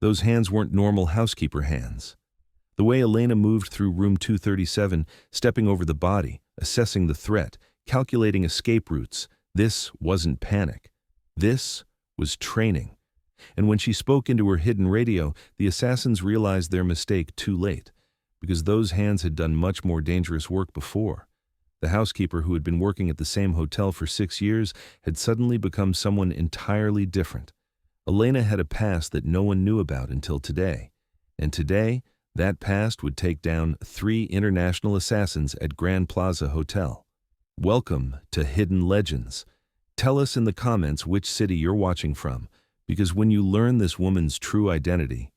Those hands weren't normal housekeeper hands. The way Elena moved through room 237, stepping over the body, assessing the threat, calculating escape routes, this wasn't panic. This was training. And when she spoke into her hidden radio, the assassins realized their mistake too late, because those hands had done much more dangerous work before. The housekeeper who had been working at the same hotel for 6 years had suddenly become someone entirely different. Elena had a past that no one knew about until today. And today, that past would take down 3 international assassins at Grand Plaza Hotel. Welcome to Hidden Legends. Tell us in the comments which city you're watching from, because when you learn this woman's true identity,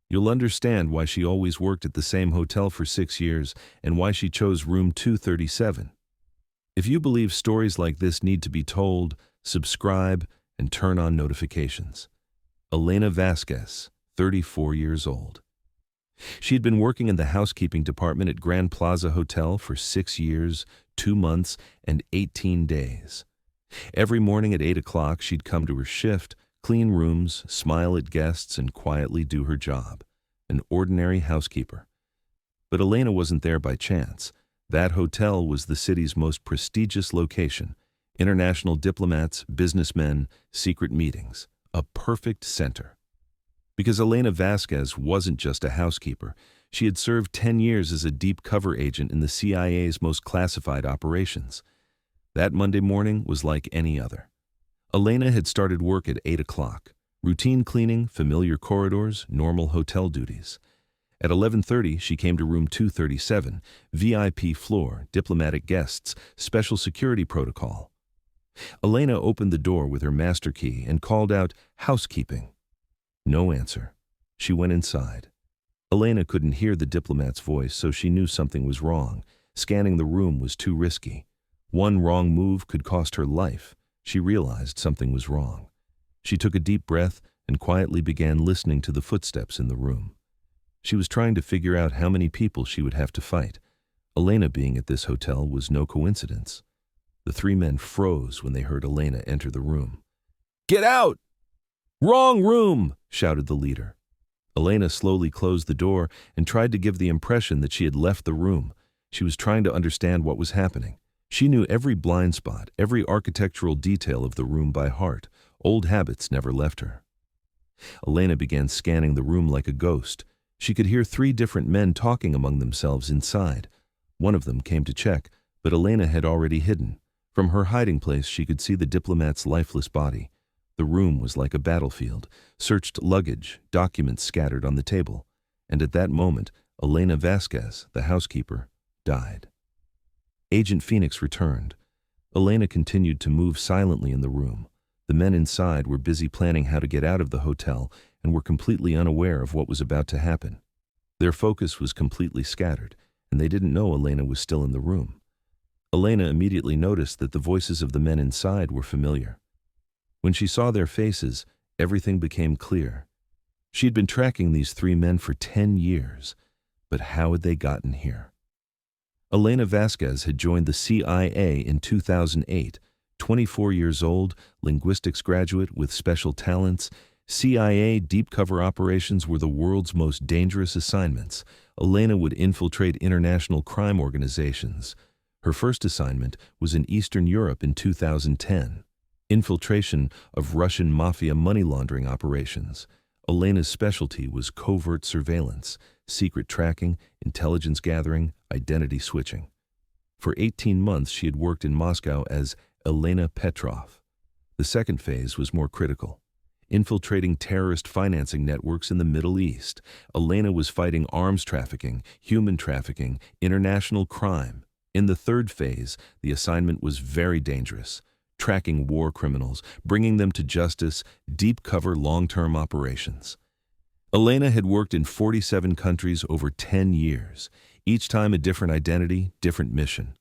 you'll understand why she always worked at the same hotel for 6 years and why she chose room 237. If you believe stories like this need to be told, subscribe and turn on notifications. Elena Vasquez, 34 years old. She had been working in the housekeeping department at Grand Plaza Hotel for 6 years, 2 months, and 18 days. Every morning at 8 o'clock, she'd come to her shift, clean rooms, smile at guests, and quietly do her job. An ordinary housekeeper. But Elena wasn't there by chance. That hotel was the city's most prestigious location. International diplomats, businessmen, secret meetings. A perfect center. Because Elena Vasquez wasn't just a housekeeper. She had served 10 years as a deep cover agent in the CIA's most classified operations. That Monday morning was like any other. Elena had started work at 8 o'clock. Routine cleaning, familiar corridors, normal hotel duties. At 11:30, she came to room 237, VIP floor, diplomatic guests, special security protocol. Elena opened the door with her master key and called out, "Housekeeping." No answer. She went inside. Elena couldn't hear the diplomat's voice, so she knew something was wrong. Scanning the room was too risky. One wrong move could cost her life. She realized something was wrong. She took a deep breath and quietly began listening to the footsteps in the room. She was trying to figure out how many people she would have to fight. Elena being at this hotel was no coincidence. The 3 men froze when they heard Elena enter the room. "Get out! Wrong room!" shouted the leader. Elena slowly closed the door and tried to give the impression that she had left the room. She was trying to understand what was happening. She knew every blind spot, every architectural detail of the room by heart. Old habits never left her. Elena began scanning the room like a ghost. She could hear 3 different men talking among themselves inside. One of them came to check, but Elena had already hidden. From her hiding place, she could see the diplomat's lifeless body. The room was like a battlefield. Searched luggage, documents scattered on the table. And at that moment, Elena Vasquez, the housekeeper, died. Agent Phoenix returned. Elena continued to move silently in the room. The men inside were busy planning how to get out of the hotel and were completely unaware of what was about to happen. Their focus was completely scattered, and they didn't know Elena was still in the room. Elena immediately noticed that the voices of the men inside were familiar. When she saw their faces, everything became clear. She had been tracking these 3 men for 10 years, but how had they gotten here? Elena Vasquez had joined the CIA in 2008, 24 years old, linguistics graduate with special talents. CIA deep cover operations were the world's most dangerous assignments. Elena would infiltrate international crime organizations. Her first assignment was in Eastern Europe in 2010. Infiltration of Russian mafia money laundering operations. Elena's specialty was covert surveillance, secret tracking, intelligence gathering, identity switching. For 18 months, she had worked in Moscow as Elena Petrov. The second phase was more critical. Infiltrating terrorist financing networks in the Middle East. Elena was fighting arms trafficking, human trafficking, international crime. In the third phase, the assignment was very dangerous. Tracking war criminals, bringing them to justice, deep cover long-term operations. Elena had worked in 47 countries over 10 years, each time a different identity, different mission.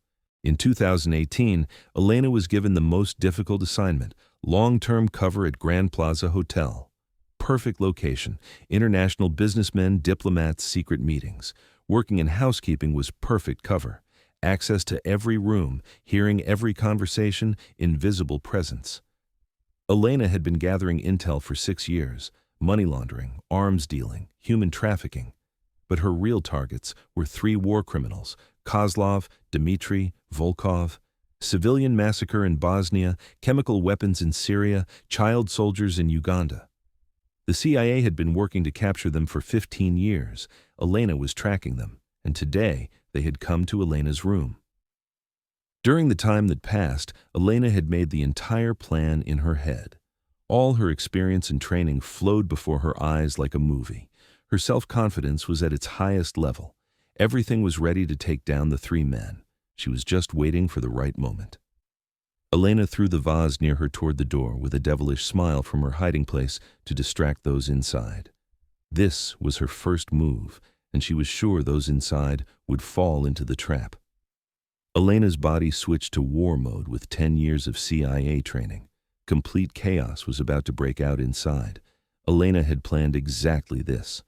In 2018, Elena was given the most difficult assignment, long-term cover at Grand Plaza Hotel. Perfect location, international businessmen, diplomats, secret meetings. Working in housekeeping was perfect cover. Access to every room, hearing every conversation, invisible presence. Elena had been gathering intel for 6 years, money laundering, arms dealing, human trafficking. But her real targets were three war criminals: Kozlov, Dmitry, Volkov. Civilian massacre in Bosnia, chemical weapons in Syria, child soldiers in Uganda. The CIA had been working to capture them for 15 years. Elena was tracking them, and today they had come to Elena's room. During the time that passed, Elena had made the entire plan in her head. All her experience and training flowed before her eyes like a movie. Her self-confidence was at its highest level. Everything was ready to take down the three men. She was just waiting for the right moment. Elena threw the vase near her toward the door with a devilish smile from her hiding place to distract those inside. This was her first move, and she was sure those inside would fall into the trap. Elena's body switched to war mode with 10 years of CIA training. Complete chaos was about to break out inside. Elena had planned exactly this.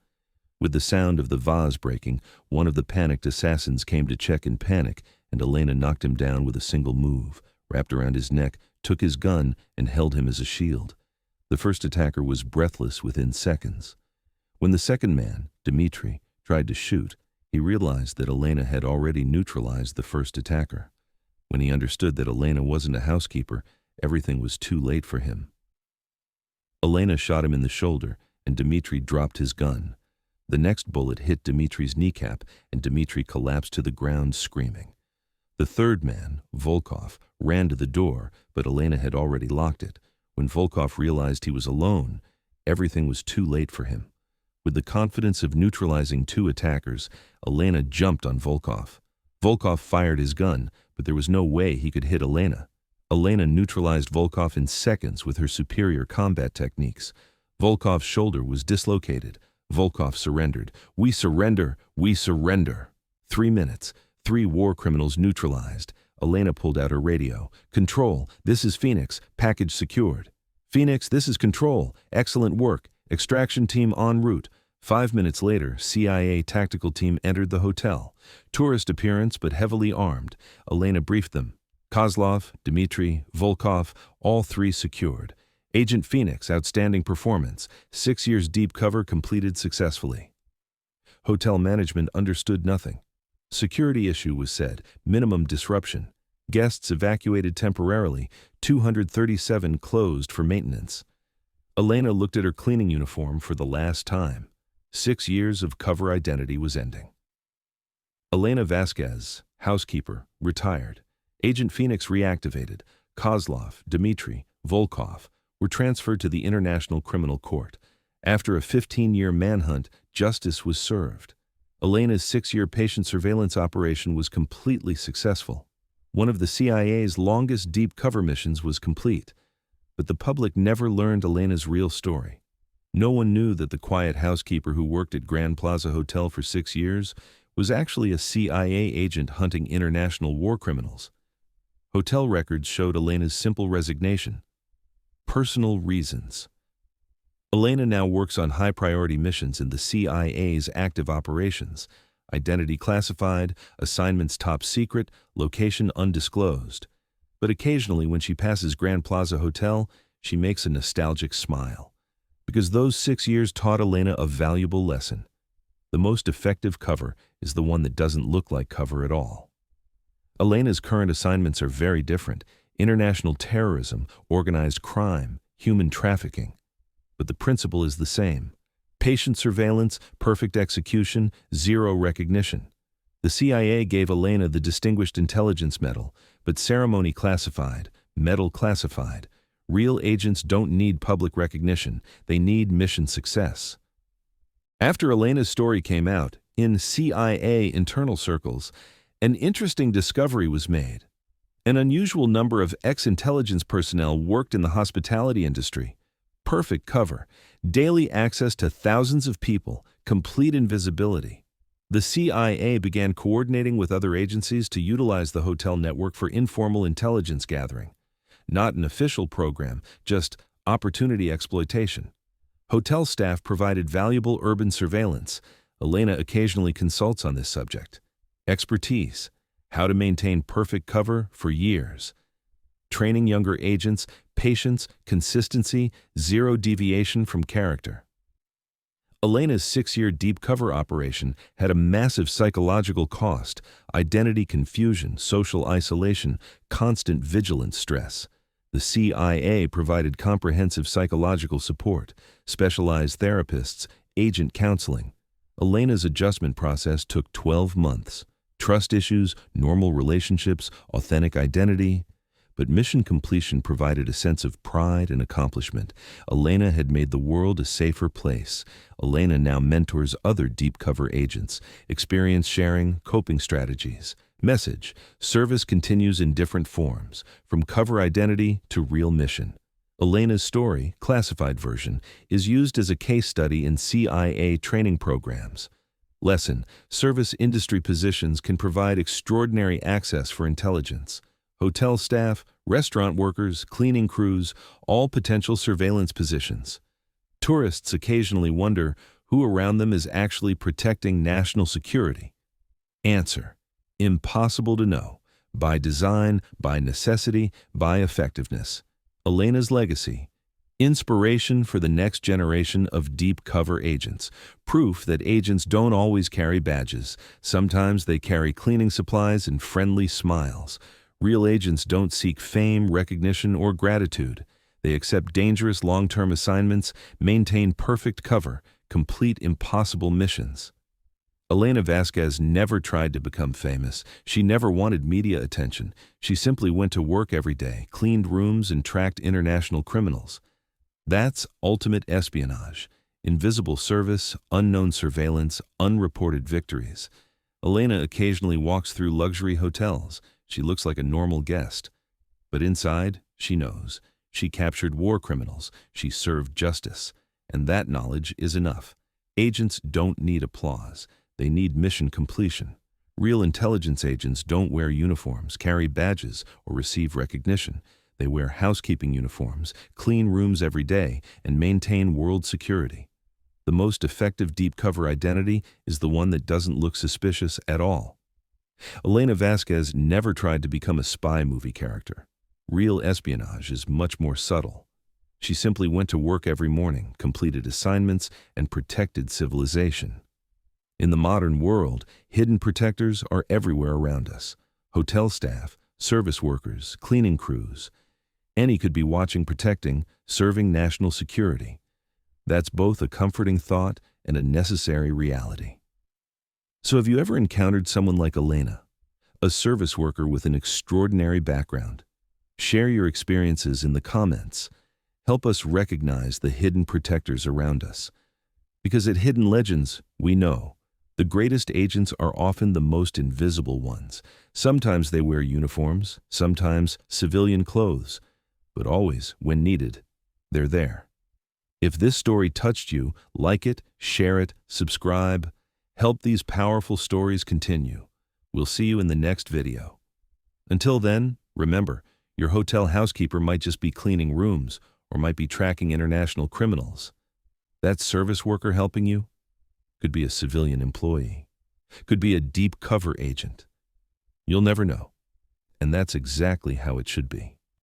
With the sound of the vase breaking, one of the panicked assassins came to check in panic, and Elena knocked him down with a single move, wrapped around his neck, took his gun, and held him as a shield. The first attacker was breathless within seconds. When the second man, Dmitry, tried to shoot, he realized that Elena had already neutralized the first attacker. When he understood that Elena wasn't a housekeeper, everything was too late for him. Elena shot him in the shoulder, and Dmitry dropped his gun. The next bullet hit Dmitry's kneecap, and Dmitry collapsed to the ground screaming. The third man, Volkov, ran to the door, but Elena had already locked it. When Volkov realized he was alone, everything was too late for him. With the confidence of neutralizing two attackers, Elena jumped on Volkov. Volkov fired his gun, but there was no way he could hit Elena. Elena neutralized Volkov in seconds with her superior combat techniques. Volkov's shoulder was dislocated. Volkov surrendered. "We surrender! We surrender!" 3 minutes. 3 war criminals neutralized. Elena pulled out her radio. "Control, this is Phoenix. Package secured." "Phoenix, this is Control. Excellent work. Extraction team en route." 5 minutes later, CIA tactical team entered the hotel. Tourist appearance, but heavily armed. Elena briefed them. Kozlov, Dmitry, Volkov, all 3 secured. Agent Phoenix, outstanding performance. 6 years deep cover completed successfully. Hotel management understood nothing. Security issue was said, minimum disruption. Guests evacuated temporarily, 237 closed for maintenance. Elena looked at her cleaning uniform for the last time. 6 years of cover identity was ending. Elena Vasquez, housekeeper, retired. Agent Phoenix reactivated. Kozlov, Dmitry, Volkov were transferred to the International Criminal Court. After a 15-year manhunt, justice was served. Elena's 6-year patient surveillance operation was completely successful. One of the CIA's longest deep cover missions was complete. But the public never learned Elena's real story. No one knew that the quiet housekeeper who worked at Grand Plaza Hotel for 6 years was actually a CIA agent hunting international war criminals. Hotel records showed Elena's simple resignation. Personal reasons. Elena now works on high-priority missions in the CIA's active operations. Identity classified, assignments top secret, location undisclosed. But occasionally when she passes Grand Plaza Hotel, she makes a nostalgic smile. Because those 6 years taught Elena a valuable lesson. The most effective cover is the one that doesn't look like cover at all. Elena's current assignments are very different: international terrorism, organized crime, human trafficking. But the principle is the same. Patient surveillance, perfect execution, zero recognition. The CIA gave Elena the Distinguished Intelligence Medal, but ceremony classified, medal classified. Real agents don't need public recognition, they need mission success. After Elena's story came out, in CIA internal circles, an interesting discovery was made. An unusual number of ex-intelligence personnel worked in the hospitality industry. Perfect cover, daily access to thousands of people, complete invisibility. The CIA began coordinating with other agencies to utilize the hotel network for informal intelligence gathering. Not an official program, just opportunity exploitation. Hotel staff provided valuable urban surveillance. Elena occasionally consults on this subject. Expertise: how to maintain perfect cover for years. Training younger agents: patience, consistency, zero deviation from character. Elena's 6-year deep cover operation had a massive psychological cost: identity confusion, social isolation, constant vigilance stress. The CIA provided comprehensive psychological support, specialized therapists, agent counseling. Elena's adjustment process took 12 months. Trust issues, normal relationships, authentic identity. But mission completion provided a sense of pride and accomplishment. Elena had made the world a safer place. Elena now mentors other deep cover agents. Experience sharing, coping strategies. Message: service continues in different forms, from cover identity to real mission. Elena's story, classified version, is used as a case study in CIA training programs. Lesson: service industry positions can provide extraordinary access for intelligence. Hotel staff, restaurant workers, cleaning crews, all potential surveillance positions. Tourists occasionally wonder who around them is actually protecting national security. Answer: impossible to know. By design, by necessity, by effectiveness. Elena's legacy: inspiration for the next generation of deep cover agents. Proof that agents don't always carry badges. Sometimes they carry cleaning supplies and friendly smiles. Real agents don't seek fame, recognition, or gratitude. They accept dangerous long-term assignments, maintain perfect cover, complete impossible missions. Elena Vasquez never tried to become famous. She never wanted media attention. She simply went to work every day, cleaned rooms, and tracked international criminals. That's ultimate espionage. Invisible service, unknown surveillance, unreported victories. Elena occasionally walks through luxury hotels. She looks like a normal guest. But inside, she knows. She captured war criminals. She served justice. And that knowledge is enough. Agents don't need applause. They need mission completion. Real intelligence agents don't wear uniforms, carry badges, or receive recognition. They wear housekeeping uniforms, clean rooms every day, and maintain world security. The most effective deep cover identity is the one that doesn't look suspicious at all. Elena Vasquez never tried to become a spy movie character. Real espionage is much more subtle. She simply went to work every morning, completed assignments, and protected civilization. In the modern world, hidden protectors are everywhere around us. Hotel staff, service workers, cleaning crews. Any could be watching, protecting, serving national security. That's both a comforting thought and a necessary reality. So have you ever encountered someone like Elena, a service worker with an extraordinary background? Share your experiences in the comments. Help us recognize the hidden protectors around us. Because at Hidden Legends, we know the greatest agents are often the most invisible ones. Sometimes they wear uniforms, sometimes civilian clothes, but always, when needed, they're there. If this story touched you, like it, share it, subscribe. Help these powerful stories continue. We'll see you in the next video. Until then, remember, your hotel housekeeper might just be cleaning rooms or might be tracking international criminals. That service worker helping you could be a civilian employee, could be a deep cover agent. You'll never know. And that's exactly how it should be.